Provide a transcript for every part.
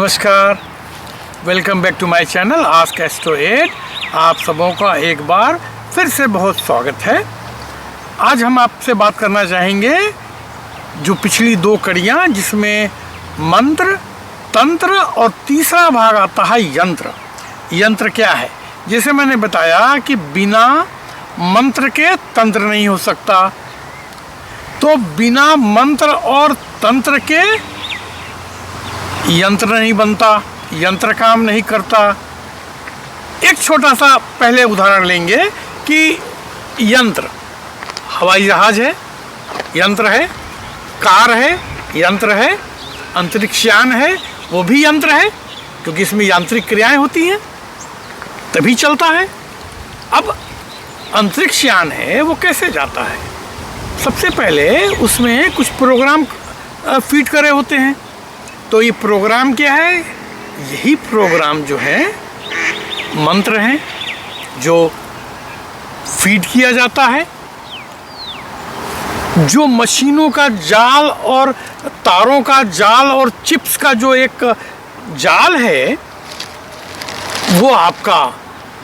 नमस्कार, welcome back to my channel Ask Astro 8। आप सबों का एक बार फिर से बहुत स्वागत है। आज हम आपसे बात करना चाहेंगे जो पिछली दो कड़ियाँ जिसमें मंत्र, तंत्र और तीसरा भाग आता है यंत्र। यंत्र क्या है? जैसे मैंने बताया कि बिना मंत्र के तंत्र नहीं हो सकता, तो बिना मंत्र और तंत्र के यंत्र नहीं बनता, यंत्र काम नहीं करता। एक छोटा सा पहले उदाहरण लेंगे कि यंत्र, हवाई जहाज है, यंत्र है, कार है, यंत्र है, अंतरिक्ष यान है, वो भी यंत्र है क्योंकि इसमें यांत्रिक क्रियाएं होती हैं तभी चलता है। अब अंतरिक्ष यान है, वो कैसे जाता है? सबसे पहले उसमें कुछ प्रोग्राम फीड करे होते हैं। तो ये प्रोग्राम क्या है? यही प्रोग्राम जो है मंत्र हैं जो फीड किया जाता है। जो मशीनों का जाल और तारों का जाल और चिप्स का जो एक जाल है, वो आपका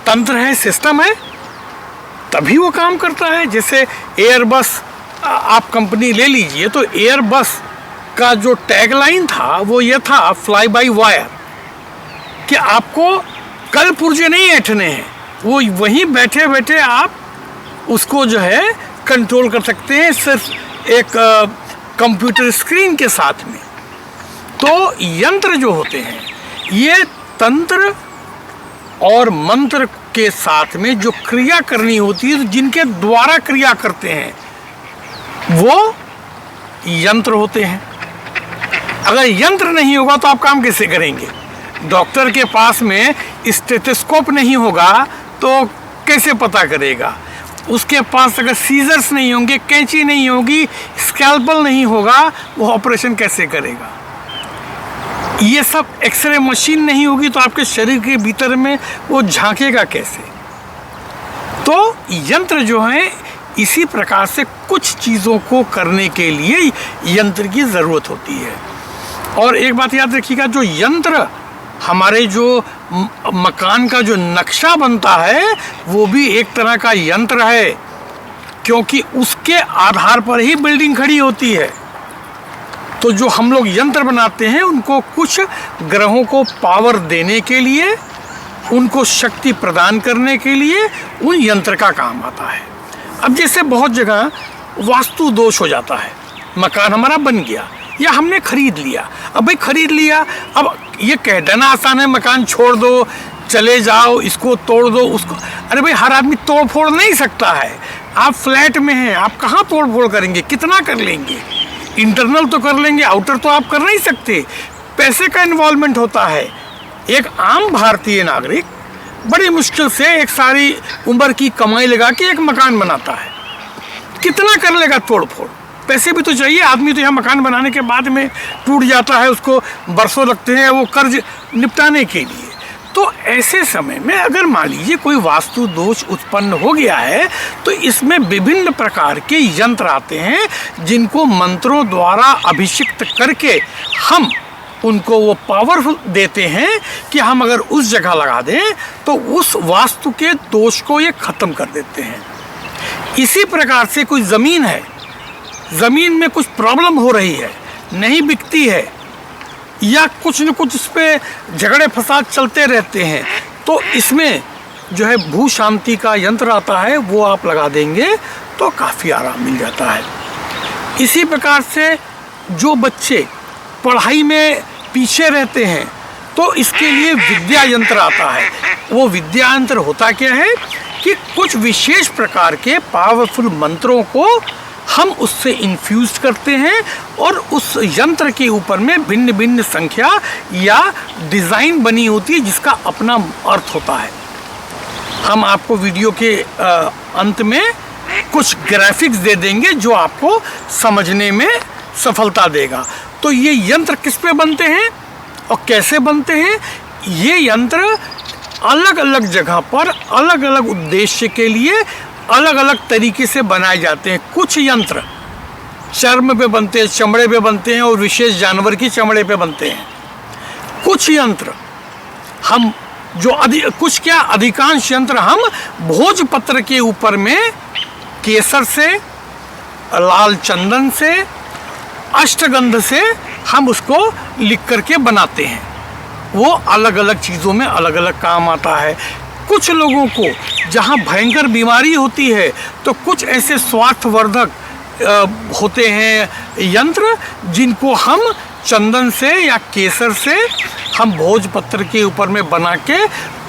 तंत्र है, सिस्टम है, तभी वो काम करता है। जैसे एयरबस आप कंपनी ले लीजिए, तो एयरबस का जो टैगलाइन था वो ये था, फ्लाई बाय वायर, कि आपको कल पुर्जे नहीं ऐंठने हैं, वो वहीं बैठे बैठे आप उसको जो है कंट्रोल कर सकते हैं सिर्फ एक कंप्यूटर स्क्रीन के साथ में। तो यंत्र जो होते हैं ये तंत्र और मंत्र के साथ में जो क्रिया करनी होती है, जिनके द्वारा क्रिया करते हैं, वो यंत्र होते हैं। अगर यंत्र नहीं होगा तो आप काम कैसे करेंगे? डॉक्टर के पास में स्टेथोस्कोप नहीं होगा तो कैसे पता करेगा? उसके पास अगर सीजर्स नहीं होंगे, कैंची नहीं होगी, स्कैल्पल नहीं होगा, वो ऑपरेशन कैसे करेगा? ये सब एक्सरे मशीन नहीं होगी तो आपके शरीर के भीतर में वो झांकेगा कैसे? तो यंत्र जो है इसी प्रकार से कुछ चीज़ों को करने के लिए यंत्र की ज़रूरत होती है। और एक बात याद रखिएगा, जो यंत्र हमारे जो मकान का जो नक्शा बनता है वो भी एक तरह का यंत्र है, क्योंकि उसके आधार पर ही बिल्डिंग खड़ी होती है। तो जो हम लोग यंत्र बनाते हैं उनको कुछ ग्रहों को पावर देने के लिए, उनको शक्ति प्रदान करने के लिए उन यंत्र का काम आता है। अब जैसे बहुत जगह वास्तु दोष हो जाता है, मकान हमारा बन गया या हमने खरीद लिया, अब भाई खरीद लिया, अब ये कह देना आसान है मकान छोड़ दो, चले जाओ, इसको तोड़ दो, उसको। अरे भाई हर आदमी तोड़ फोड़ नहीं सकता है। आप फ्लैट में हैं, आप कहाँ तोड़ फोड़ करेंगे? कितना कर लेंगे? इंटरनल तो कर लेंगे, आउटर तो आप कर नहीं सकते। पैसे का इन्वॉल्वमेंट होता है। एक आम भारतीय नागरिक बड़ी मुश्किल से एक सारी उम्र की कमाई लगा के एक मकान बनाता है, कितना कर लेगा तोड़ फोड़? पैसे भी तो चाहिए। आदमी तो यहाँ मकान बनाने के बाद में टूट जाता है, उसको बरसों लगते हैं वो कर्ज निपटाने के लिए। तो ऐसे समय में अगर मान लीजिए कोई वास्तु दोष उत्पन्न हो गया है, तो इसमें विभिन्न प्रकार के यंत्र आते हैं जिनको मंत्रों द्वारा अभिषिक्त करके हम उनको वो पावरफुल देते हैं कि हम अगर उस जगह लगा दें तो उस वास्तु के दोष को ये ख़त्म कर देते हैं। इसी प्रकार से कोई ज़मीन है, ज़मीन में कुछ प्रॉब्लम हो रही है, नहीं बिकती है, या कुछ न कुछ इस पर झगड़े फसाद चलते रहते हैं, तो इसमें जो है भू शांति का यंत्र आता है, वो आप लगा देंगे तो काफ़ी आराम मिल जाता है। इसी प्रकार से जो बच्चे पढ़ाई में पीछे रहते हैं, तो इसके लिए विद्या यंत्र आता है। वो विद्या यंत्र होता क्या है कि कुछ विशेष प्रकार के पावरफुल मंत्रों को हम उससे इन्फ्यूज करते हैं और उस यंत्र के ऊपर में भिन्न भिन्न संख्या या डिज़ाइन बनी होती है जिसका अपना अर्थ होता है। हम आपको वीडियो के अंत में कुछ ग्राफिक्स दे देंगे जो आपको समझने में सफलता देगा। तो ये यंत्र किस पे बनते हैं और कैसे बनते हैं? ये यंत्र अलग अलग जगह पर अलग अलग उद्देश्य के लिए अलग अलग तरीके से बनाए जाते हैं। कुछ यंत्र चर्म पे बनते हैं, चमड़े पे बनते हैं और विशेष जानवर की चमड़े पे बनते हैं। कुछ यंत्र हम अधिकांश यंत्र हम भोजपत्र के ऊपर में केसर से, लाल चंदन से, अष्टगंध से हम उसको लिख करके बनाते हैं। वो अलग अलग चीज़ों में अलग अलग काम आता है। कुछ लोगों को जहाँ भयंकर बीमारी होती है तो कुछ ऐसे स्वास्थ्यवर्धक होते हैं यंत्र जिनको हम चंदन से या केसर से हम भोजपत्र के ऊपर में बना के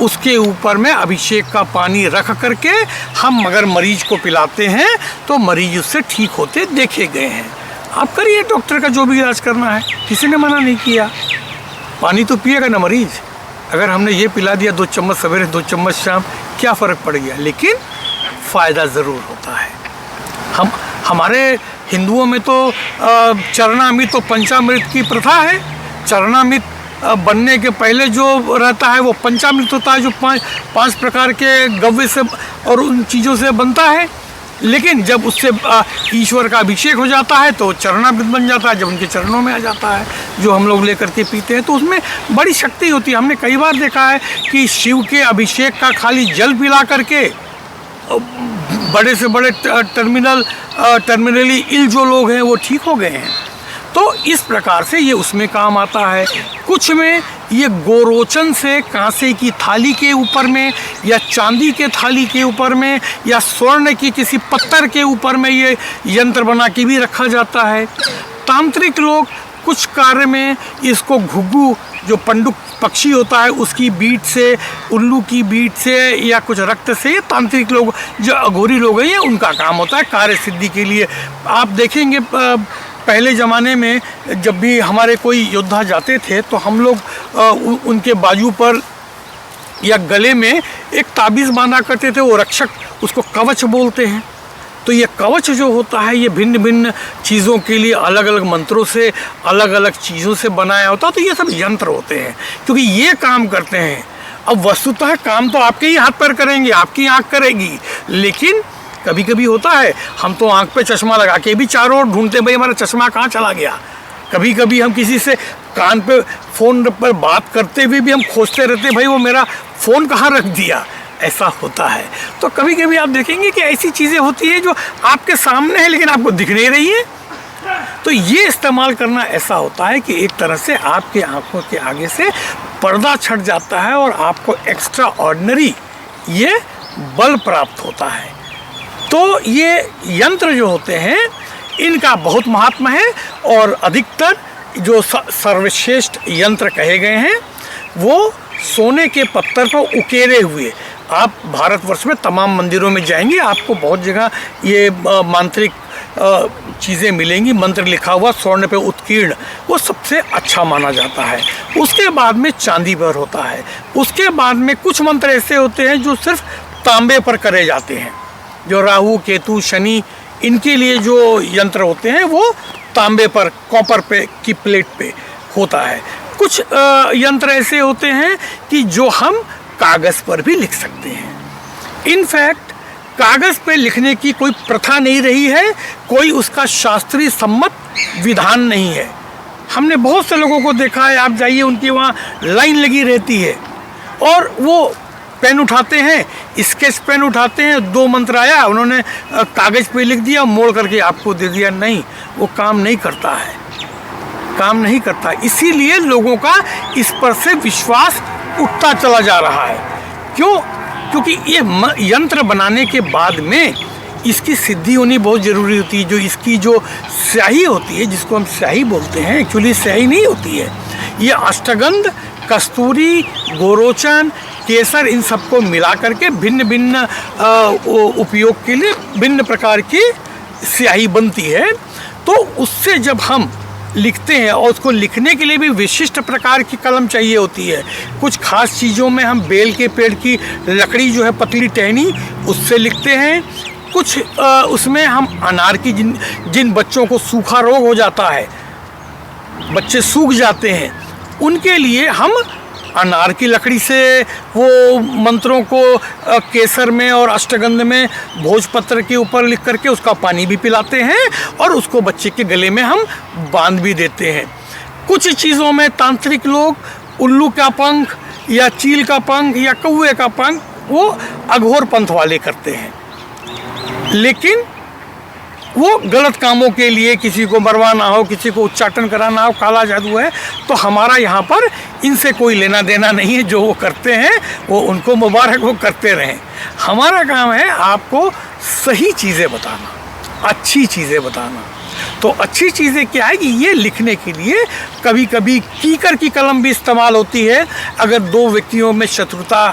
उसके ऊपर में अभिषेक का पानी रख करके हम अगर मरीज को पिलाते हैं तो मरीज उससे ठीक होते देखे गए हैं। आप करिए डॉक्टर का जो भी इलाज करना है, किसी ने मना नहीं किया। पानी तो पिएगा ना मरीज। अगर हमने ये पिला दिया 2 चम्मच सवेरे 2 चम्मच शाम, क्या फ़र्क पड़ गया? लेकिन फ़ायदा ज़रूर होता है। हमारे हिंदुओं में तो चरणामृत तो पंचामृत की प्रथा है। चरणामृत बनने के पहले जो रहता है वो पंचामृत होता है, जो 5 प्रकार के गव्य से और उन चीज़ों से बनता है। लेकिन जब उससे ईश्वर का अभिषेक हो जाता है तो चरणामृत बन जाता है, जब उनके चरणों में आ जाता है, जो हम लोग लेकर के पीते हैं। तो उसमें बड़ी शक्ति होती है। हमने कई बार देखा है कि शिव के अभिषेक का खाली जल पिला करके बड़े से बड़े टर्मिनली इल जो लोग हैं वो ठीक हो गए हैं। तो इस प्रकार से ये उसमें काम आता है। कुछ में ये गोरोचन से कांसे की थाली के ऊपर में या चांदी के थाली के ऊपर में या स्वर्ण की किसी पत्थर के ऊपर में ये यंत्र बना के भी रखा जाता है। तांत्रिक लोग कुछ कार्य में इसको घुघू जो पंडुक पक्षी होता है उसकी बीट से, उल्लू की बीट से या कुछ रक्त से, ये तांत्रिक लोग जो अघोरी लोग हैं उनका काम होता है कार्य सिद्धि के लिए। आप देखेंगे पहले ज़माने में जब भी हमारे कोई योद्धा जाते थे तो हम लोग उनके बाजू पर या गले में एक ताबीज़ बांधा करते थे, वो रक्षक, उसको कवच बोलते हैं। तो ये कवच जो होता है ये भिन्न भिन्न चीज़ों के लिए अलग अलग मंत्रों से, अलग अलग चीज़ों से बनाया होता है। तो ये सब यंत्र होते हैं क्योंकि ये काम करते हैं। अब वस्तुतः काम तो आपके ही हाथ पैर करेंगे, आपकी आँख करेगी, लेकिन कभी कभी होता है हम तो आँख पे चश्मा लगा के भी चारों ओर ढूंढते भाई हमारा चश्मा कहाँ चला गया। कभी कभी हम किसी से कान पे फ़ोन पर बात करते हुए भी हम खोजते रहते भाई वो मेरा फ़ोन कहाँ रख दिया। ऐसा होता है। तो कभी कभी आप देखेंगे कि ऐसी चीज़ें होती हैं जो आपके सामने है लेकिन आपको दिख नहीं रही है। तो ये इस्तेमाल करना ऐसा होता है कि एक तरह से आपके आँखों के आगे से पर्दा छट जाता है और आपको एक्स्ट्रा ऑर्डिनरी ये बल प्राप्त होता है। तो ये यंत्र जो होते हैं इनका बहुत महात्मा है और अधिकतर जो सर्वश्रेष्ठ यंत्र कहे गए हैं वो सोने के पत्थर पर उकेरे हुए। आप भारतवर्ष में तमाम मंदिरों में जाएंगे आपको बहुत जगह ये मांत्रिक चीज़ें मिलेंगी, मंत्र लिखा हुआ स्वर्ण पे उत्कीर्ण, वो सबसे अच्छा माना जाता है। उसके बाद में चांदी पर होता है। उसके बाद में कुछ मंत्र ऐसे होते हैं जो सिर्फ तांबे पर करे जाते हैं। जो राहु, केतु, शनि, इनके लिए जो यंत्र होते हैं वो तांबे पर, कॉपर पे की प्लेट पे होता है। कुछ यंत्र ऐसे होते हैं कि जो हम कागज़ पर भी लिख सकते हैं। इनफैक्ट कागज़ पे लिखने की कोई प्रथा नहीं रही है, कोई उसका शास्त्रीय सम्मत विधान नहीं है। हमने बहुत से लोगों को देखा है, आप जाइए उनकी वहाँ लाइन लगी रहती है और वो पेन उठाते हैं, स्केच पेन उठाते हैं, 2 मंत्र आया उन्होंने कागज़ पे लिख दिया, मोड़ करके आपको दे दिया। नहीं, वो काम नहीं करता है, काम नहीं करता। इसीलिए लोगों का इस पर से विश्वास उठता चला जा रहा है। क्यों? क्योंकि ये यंत्र बनाने के बाद में इसकी सिद्धि होनी बहुत ज़रूरी होती है। जो इसकी जो स्याही होती है, जिसको हम स्याही बोलते हैं, एक्चुअली स्याही नहीं होती है। ये अष्टगंध, कस्तूरी, गोरोचन, केसर, इन सबको मिला करके भिन्न भिन्न उपयोग के लिए भिन्न प्रकार की स्याही बनती है। तो उससे जब हम लिखते हैं और उसको लिखने के लिए भी विशिष्ट प्रकार की कलम चाहिए होती है। कुछ खास चीज़ों में हम बेल के पेड़ की लकड़ी जो है पतली टहनी, उससे लिखते हैं। कुछ उसमें हम अनार की जिन बच्चों को सूखा रोग हो जाता है, बच्चे सूख जाते हैं, उनके लिए हम अनार की लकड़ी से वो मंत्रों को केसर में और अष्टगंध में भोजपत्र के ऊपर लिख करके उसका पानी भी पिलाते हैं और उसको बच्चे के गले में हम बांध भी देते हैं। कुछ चीज़ों में तांत्रिक लोग उल्लू का पंख या चील का पंख या कौवे का पंख वो अघोर पंथ वाले करते हैं, लेकिन वो गलत कामों के लिए, किसी को मरवाना हो, किसी को उच्चाटन कराना हो, काला जादू है। तो हमारा यहाँ पर इनसे कोई लेना देना नहीं है। जो वो करते हैं वो उनको मुबारक, वो करते रहें। हमारा काम है आपको सही चीज़ें बताना, अच्छी चीज़ें बताना। तो अच्छी चीज़ें क्या है कि ये लिखने के लिए कभी कभी कीकर की कलम भी इस्तेमाल होती है। अगर दो व्यक्तियों में शत्रुता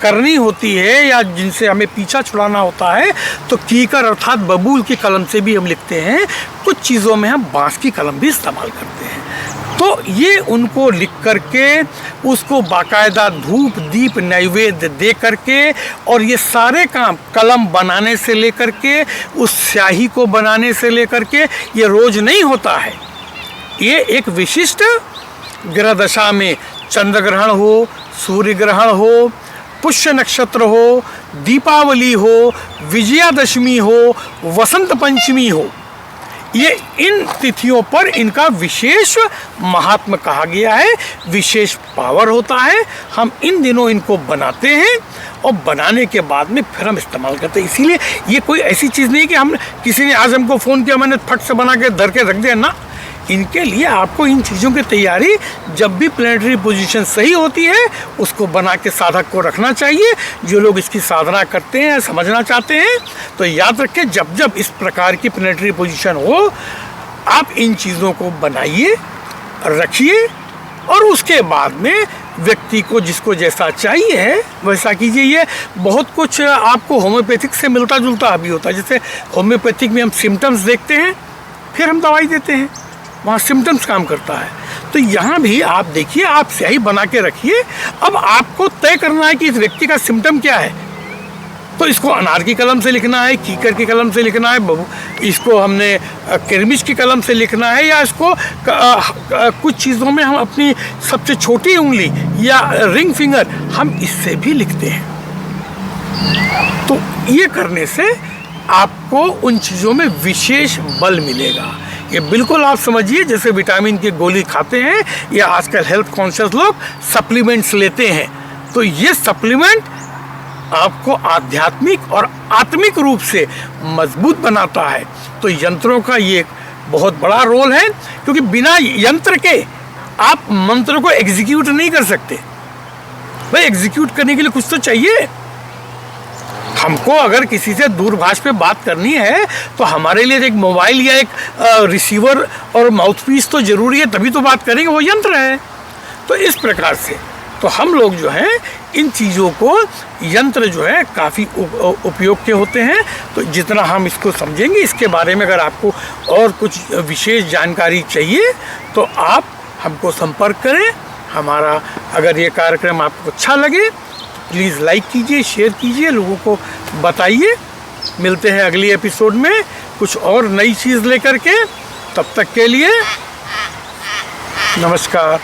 करनी होती है या जिनसे हमें पीछा छुड़ाना होता है तो कीकर अर्थात बबूल की कलम से भी हम लिखते हैं। कुछ चीज़ों में हम बांस की कलम भी इस्तेमाल करते हैं। तो ये उनको लिख करके उसको बाकायदा धूप दीप नैवेद्य दे करके, और ये सारे काम कलम बनाने से लेकर के, उस स्याही को बनाने से लेकर के, ये रोज़ नहीं होता है। ये एक विशिष्ट ग्रह दशा में चंद्र ग्रहण हो, सूर्य ग्रहण हो, पुष्य नक्षत्र हो, दीपावली हो, विजयादशमी हो, वसंत पंचमी हो, ये इन तिथियों पर इनका विशेष महात्म्य कहा गया है, विशेष पावर होता है। हम इन दिनों इनको बनाते हैं और बनाने के बाद में फिर हम इस्तेमाल करते हैं। इसीलिए ये कोई ऐसी चीज़ नहीं कि हम किसी ने आज हमको फ़ोन किया, मैंने फट से बना के धर के रख दिया ना। इनके लिए आपको इन चीज़ों की तैयारी, जब भी प्लेनेटरी पोजीशन सही होती है उसको बना के साधक को रखना चाहिए। जो लोग इसकी साधना करते हैं, समझना चाहते हैं, तो याद रखें जब जब इस प्रकार की प्लेनेटरी पोजीशन हो आप इन चीज़ों को बनाइए, रखिए, और उसके बाद में व्यक्ति को जिसको जैसा चाहिए है वैसा कीजिए। ये बहुत कुछ आपको होम्योपैथिक से मिलता जुलता भी होता है। जैसे होम्योपैथिक में हम सिम्टम्स देखते हैं फिर हम दवाई देते हैं, वहाँ सिम्टम्स काम करता है। तो यहाँ भी आप देखिए, आप स्याही बना के रखिए। अब आपको तय करना है कि इस व्यक्ति का सिम्टम क्या है। तो इसको अनार की कलम से लिखना है, कीकर की कलम से लिखना है, इसको हमने किरमिच की कलम से लिखना है, या इसको कुछ चीज़ों में हम अपनी सबसे छोटी उंगली या रिंग फिंगर हम इससे भी लिखते हैं। तो ये करने से आपको उन चीज़ों में विशेष बल मिलेगा। ये बिल्कुल आप समझिए जैसे विटामिन की गोली खाते हैं या आजकल हेल्थ कॉन्शियस लोग सप्लीमेंट्स लेते हैं। तो ये सप्लीमेंट आपको आध्यात्मिक और आत्मिक रूप से मजबूत बनाता है। तो यंत्रों का ये बहुत बड़ा रोल है, क्योंकि बिना यंत्र के आप मंत्र को एग्जीक्यूट नहीं कर सकते। भाई एग्जीक्यूट करने के लिए कुछ तो चाहिए। हमको अगर किसी से दूरभाष पे बात करनी है तो हमारे लिए एक मोबाइल या एक रिसीवर और माउथपीस तो ज़रूरी है, तभी तो बात करेंगे, वो यंत्र है। तो इस प्रकार से तो हम लोग जो हैं इन चीज़ों को, यंत्र जो है काफ़ी उपयोग के होते हैं। तो जितना हम इसको समझेंगे, इसके बारे में अगर आपको और कुछ विशेष जानकारी चाहिए तो आप हमको संपर्क करें। हमारा अगर ये कार्यक्रम आपको अच्छा लगे प्लीज़ लाइक कीजिए, शेयर कीजिए, लोगों को बताइए। मिलते हैं अगली एपिसोड में कुछ और नई चीज़ लेकर के। तब तक के लिए नमस्कार।